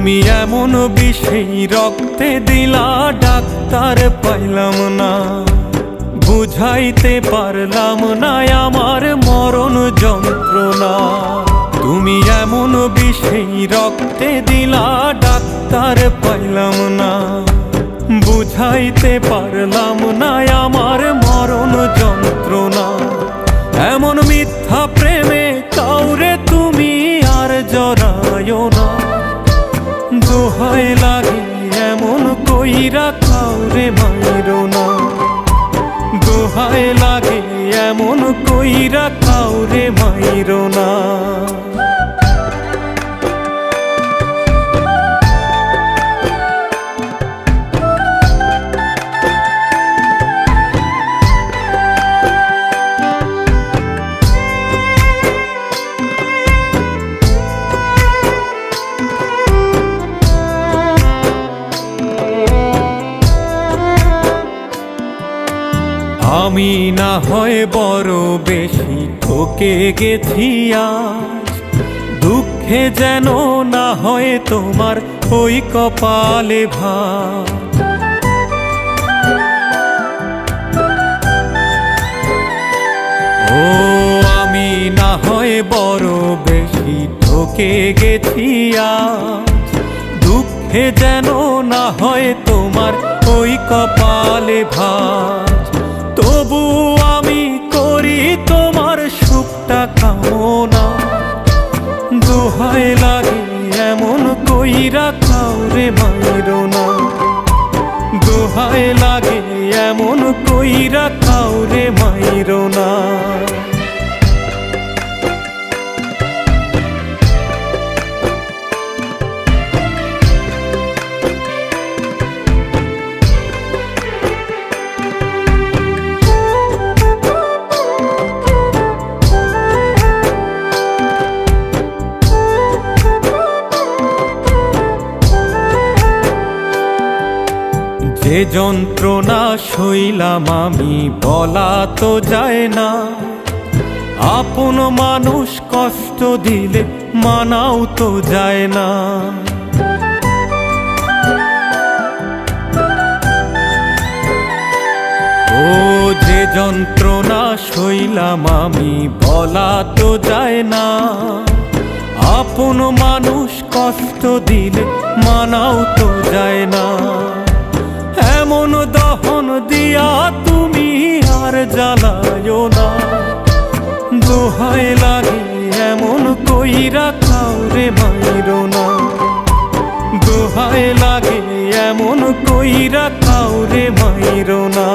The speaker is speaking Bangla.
তুমি এমন বিষেই রক্তে দিলা, ডাক্তার পাইলাম না, বুঝাইতে পারলাম না আমার মরণ যন্ত্রণা। তুমি এমন বিষেই রক্তে দিলা, ডাক্তার পাইলাম না, বুঝাইতে পারলাম না আমার মরণ যন্ত্রণা। এমন মিথ্যা প্রেমে কাউরে তুমি আর জড়ায়ো না, দোহাই লাগে এমন কইরা কাউরে মাইরো না, দোহাই লাগে এমন কইরা কাউরে মাইরো না। আমি না হয় বড় বেশি ঠকে গেছি আজ, দুঃখে যেন না হয় তোমার ওই কপালে ভাঁজ। ও আমি না হয় বড় বেশি ঠকে গেছি আজ, দুঃখে যেন না হয় তোমার ওই কপালে ভাঁজ। তবু আমি করি তোমার সুখটা কামনা, দোহাই লাগে এমন কইরা কাউরে মাইরো না, দোহাই লাগে এমন কইরা কাউরে মাইরো না। যে যন্ত্রণা সইলাম আমি বলা তো যায় না, আপন মানুষ কষ্ট দিলে মানাও তো যায় না। ও যে যন্ত্রণা সইলাম আমি বলা তো যায় না, আপন মানুষ কষ্ট দিলে মানাও তো যায় না। এমন দহন দিয়া তুমি আর জ্বালায়ো না, দোহাই লাগে এমন কইরা কাউরে মাইরো না, দোহাই লাগে এমন কইরা কাউরে মাইরো না।